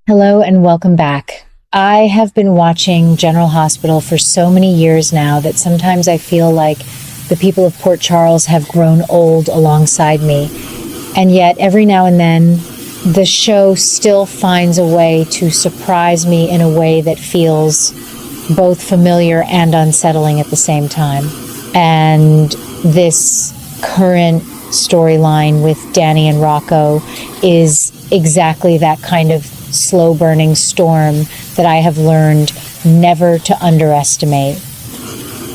Hello and welcome back. I have been watching General Hospital for so many years now that sometimes I feel like the people of Port Charles have grown old alongside me. And yet every now and then the show still finds a way to surprise me in a way that feels both familiar and unsettling at the same time. And this current storyline with Danny and Rocco is exactly that kind of slow-burning storm that I have learned never to underestimate.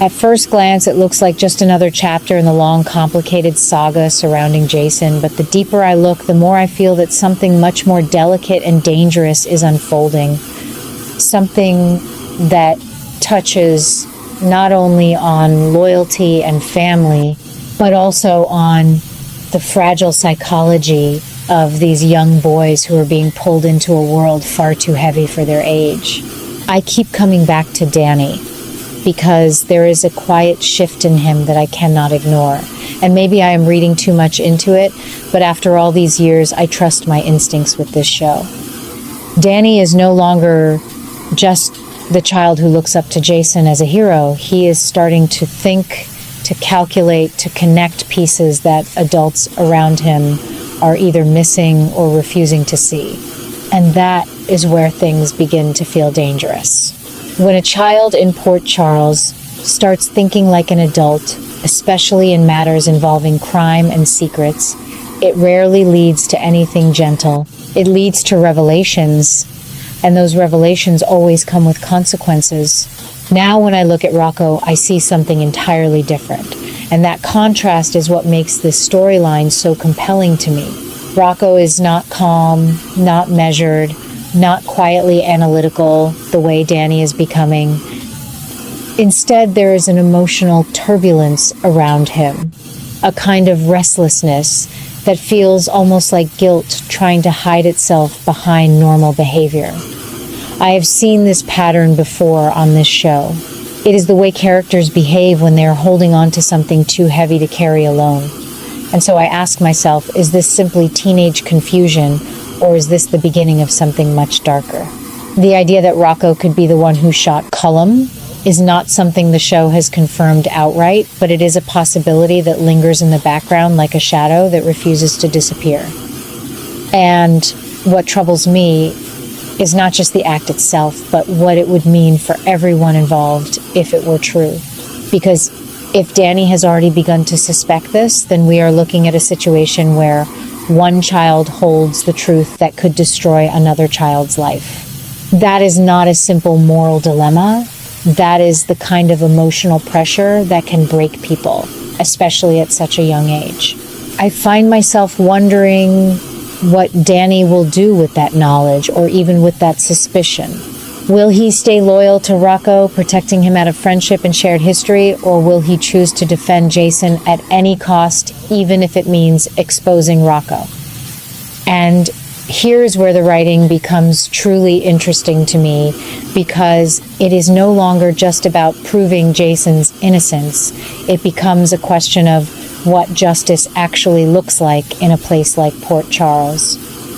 At first glance, it looks like just another chapter in the long, complicated saga surrounding Jason, but the deeper I look, the more I feel that something much more delicate and dangerous is unfolding. Something that touches not only on loyalty and family, but also on the fragile psychology of these young boys who are being pulled into a world far too heavy for their age. I keep coming back to Danny because there is a quiet shift in him that I cannot ignore. And maybe I am reading too much into it, but after all these years, I trust my instincts with this show. Danny is no longer just the child who looks up to Jason as a hero. He is starting to think, to calculate, to connect pieces that adults around him are either missing or refusing to see. And that is where things begin to feel dangerous. When a child in Port Charles starts thinking like an adult, especially in matters involving crime and secrets, it rarely leads to anything gentle. It leads to revelations, and those revelations always come with consequences. Now when I look at Rocco, I see something entirely different. And that contrast is what makes this storyline so compelling to me. Rocco is not calm, not measured, not quietly analytical the way Danny is becoming. Instead, there is an emotional turbulence around him, a kind of restlessness that feels almost like guilt trying to hide itself behind normal behavior. I have seen this pattern before on this show. It is the way characters behave when they are holding on to something too heavy to carry alone. And so I ask myself, is this simply teenage confusion, or is this the beginning of something much darker? The idea that Rocco could be the one who shot Cullum is not something the show has confirmed outright, but it is a possibility that lingers in the background like a shadow that refuses to disappear. And what troubles me is not just the act itself, but what it would mean for everyone involved if it were true. Because if Danny has already begun to suspect this, then we are looking at a situation where one child holds the truth that could destroy another child's life. That is not a simple moral dilemma. That is the kind of emotional pressure that can break people, especially at such a young age. I find myself wondering what Danny will do with that knowledge, or even with that suspicion. Will he stay loyal to Rocco, protecting him out of friendship and shared history, or will he choose to defend Jason at any cost, even if it means exposing Rocco? And here's where the writing becomes truly interesting to me, because it is no longer just about proving Jason's innocence. It becomes a question of what justice actually looks like in a place like Port Charles.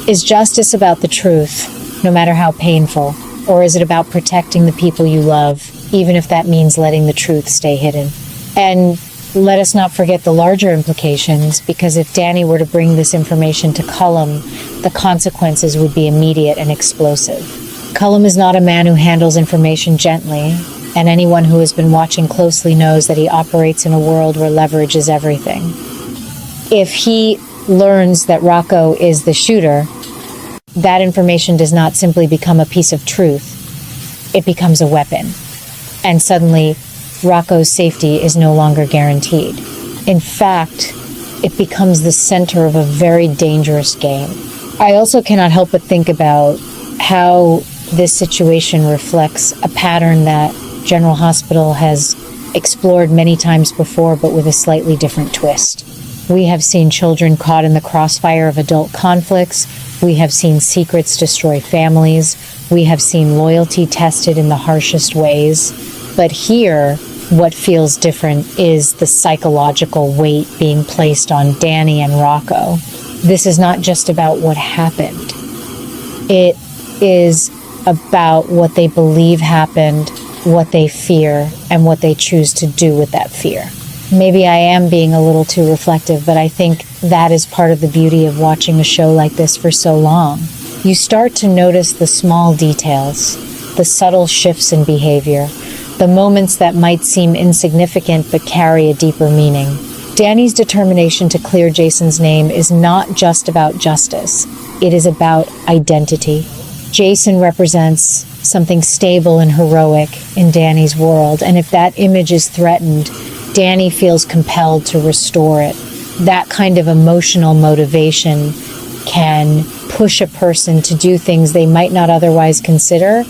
Is justice about the truth, no matter how painful, or is it about protecting the people you love, even if that means letting the truth stay hidden? And let us not forget the larger implications, because if Danny were to bring this information to Cullum, the consequences would be immediate and explosive. Cullum is not a man who handles information gently, and anyone who has been watching closely knows that he operates in a world where leverage is everything. If he learns that Rocco is the shooter, that information does not simply become a piece of truth. It becomes a weapon. And suddenly, Rocco's safety is no longer guaranteed. In fact, it becomes the center of a very dangerous game. I also cannot help but think about how this situation reflects a pattern that General Hospital has explored many times before, but with a slightly different twist. We have seen children caught in the crossfire of adult conflicts. We have seen secrets destroy families. We have seen loyalty tested in the harshest ways. But here, what feels different is the psychological weight being placed on Danny and Rocco. This is not just about what happened. It is about what they believe happened, what they fear, and what they choose to do with that fear. Maybe I am being a little too reflective, but I think that is part of the beauty of watching a show like this for so long. You start to notice the small details, the subtle shifts in behavior, the moments that might seem insignificant but carry a deeper meaning. Danny's determination to clear Jason's name is not just about justice. It is about identity. Jason represents something stable and heroic in Danny's world, and if that image is threatened, Danny feels compelled to restore it. That kind of emotional motivation can push a person to do things they might not otherwise consider.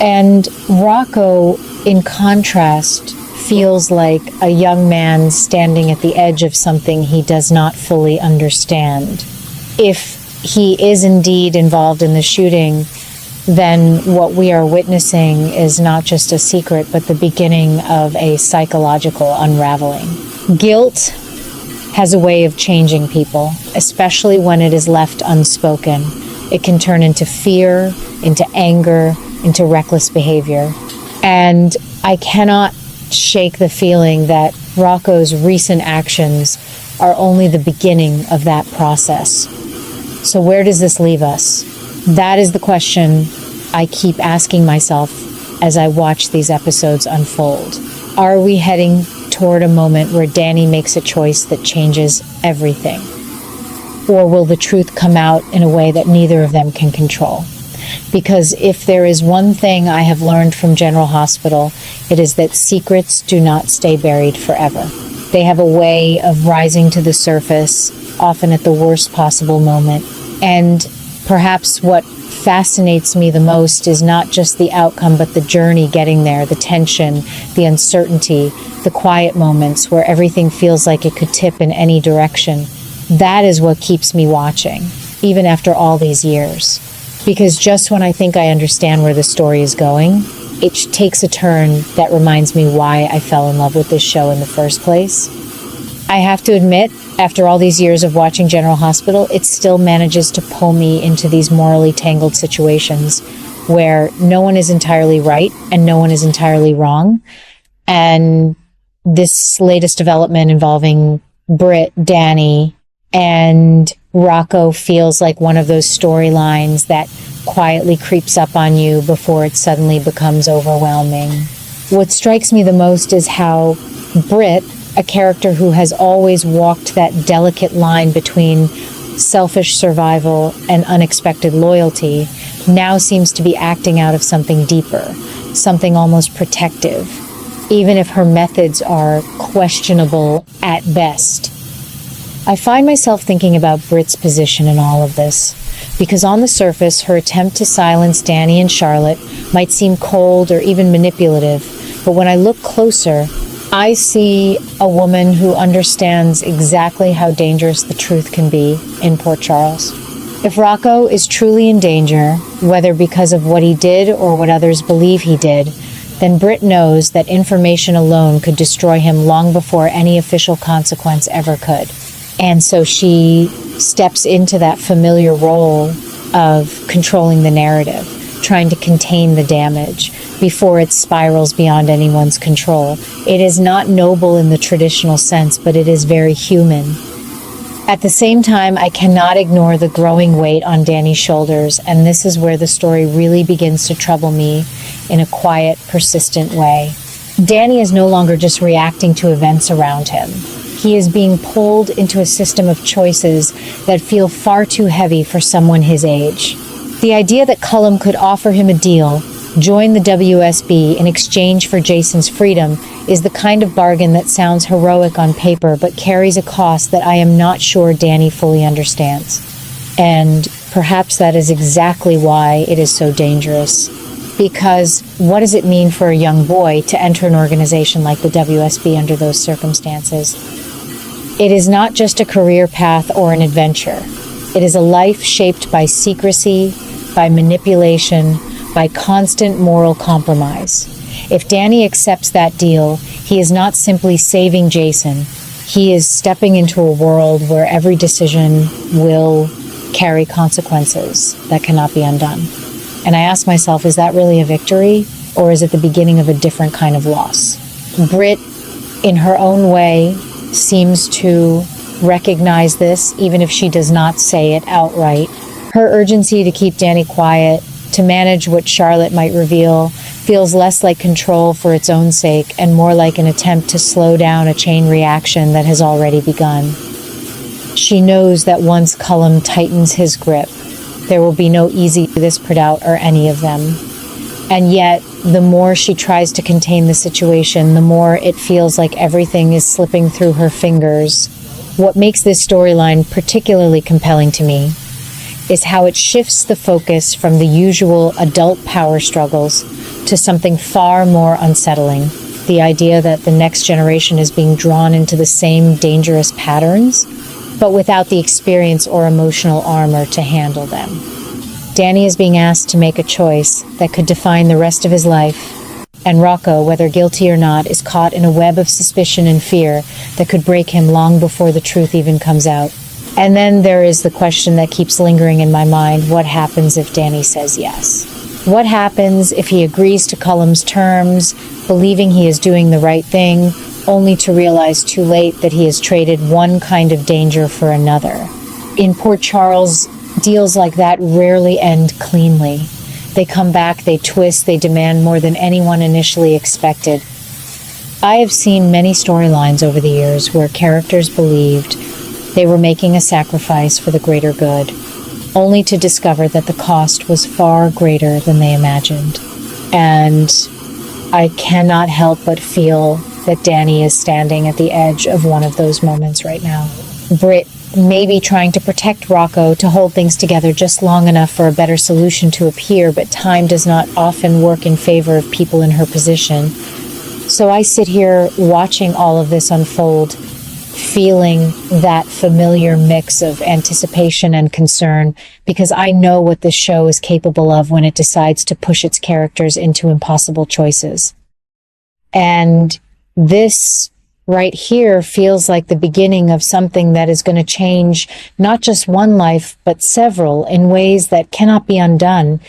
And Rocco, in contrast, feels like a young man standing at the edge of something he does not fully understand. If he is indeed involved in the shooting, then what we are witnessing is not just a secret, but the beginning of a psychological unraveling. Guilt has a way of changing people, especially when it is left unspoken. It can turn into fear, into anger, into reckless behavior. And I cannot shake the feeling that Rocco's recent actions are only the beginning of that process. So where does this leave us? That is the question I keep asking myself as I watch these episodes unfold. Are we heading toward a moment where Danny makes a choice that changes everything? Or will the truth come out in a way that neither of them can control? Because if there is one thing I have learned from General Hospital, it is that secrets do not stay buried forever. They have a way of rising to the surface, often at the worst possible moment. And perhaps what fascinates me the most is not just the outcome, but the journey getting there, the tension, the uncertainty, the quiet moments where everything feels like it could tip in any direction. That is what keeps me watching, even after all these years. Because just when I think I understand where the story is going, it takes a turn that reminds me why I fell in love with this show in the first place. I have to admit, after all these years of watching General Hospital, it still manages to pull me into these morally tangled situations where no one is entirely right and no one is entirely wrong. And this latest development involving Britt, Danny, and Rocco feels like one of those storylines that quietly creeps up on you before it suddenly becomes overwhelming. What strikes me the most is how Britt, a character who has always walked that delicate line between selfish survival and unexpected loyalty, now seems to be acting out of something deeper, something almost protective, even if her methods are questionable at best. I find myself thinking about Britt's position in all of this, because on the surface, her attempt to silence Danny and Charlotte might seem cold or even manipulative, but when I look closer, I see a woman who understands exactly how dangerous the truth can be in Port Charles. If Rocco is truly in danger, whether because of what he did or what others believe he did, then Britt knows that information alone could destroy him long before any official consequence ever could. And so she steps into that familiar role of controlling the narrative, trying to contain the damage before it spirals beyond anyone's control. It is not noble in the traditional sense, but it is very human. At the same time, I cannot ignore the growing weight on Danny's shoulders, and this is where the story really begins to trouble me in a quiet, persistent way. Danny is no longer just reacting to events around him. He is being pulled into a system of choices that feel far too heavy for someone his age. The idea that Cullum could offer him a deal, join the WSB in exchange for Jason's freedom, is the kind of bargain that sounds heroic on paper but carries a cost that I am not sure Danny fully understands. And perhaps that is exactly why it is so dangerous. Because what does it mean for a young boy to enter an organization like the WSB under those circumstances? It is not just a career path or an adventure. It is a life shaped by secrecy, by manipulation, by constant moral compromise. If Danny accepts that deal, he is not simply saving Jason. He is stepping into a world where every decision will carry consequences that cannot be undone. And I ask myself, is that really a victory, or is it the beginning of a different kind of loss? Britt, in her own way, seems to recognize this, even if she does not say it outright. Her urgency to keep Danny quiet, to manage what Charlotte might reveal, feels less like control for its own sake and more like an attempt to slow down a chain reaction that has already begun. She knows that once Cullum tightens his grip, there will be no easy this Perdoubt or any of them. And yet, the more she tries to contain the situation, the more it feels like everything is slipping through her fingers. What makes this storyline particularly compelling to me is how it shifts the focus from the usual adult power struggles to something far more unsettling. The idea that the next generation is being drawn into the same dangerous patterns, but without the experience or emotional armor to handle them. Danny is being asked to make a choice that could define the rest of his life, and Rocco, whether guilty or not, is caught in a web of suspicion and fear that could break him long before the truth even comes out. And then there is the question that keeps lingering in my mind: what happens if Danny says yes? What happens if he agrees to Cullum's terms, believing he is doing the right thing, only to realize too late that he has traded one kind of danger for another? In Port Charles, deals like that rarely end cleanly. They come back, they twist, they demand more than anyone initially expected. I have seen many storylines over the years where characters believed they were making a sacrifice for the greater good, only to discover that the cost was far greater than they imagined. And I cannot help but feel that Danny is standing at the edge of one of those moments right now. Britt may be trying to protect Rocco, to hold things together just long enough for a better solution to appear, but time does not often work in favor of people in her position. So I sit here watching all of this unfold, feeling that familiar mix of anticipation and concern, because I know what this show is capable of when it decides to push its characters into impossible choices. And this right here feels like the beginning of something that is going to change not just one life, but several, in ways that cannot be undone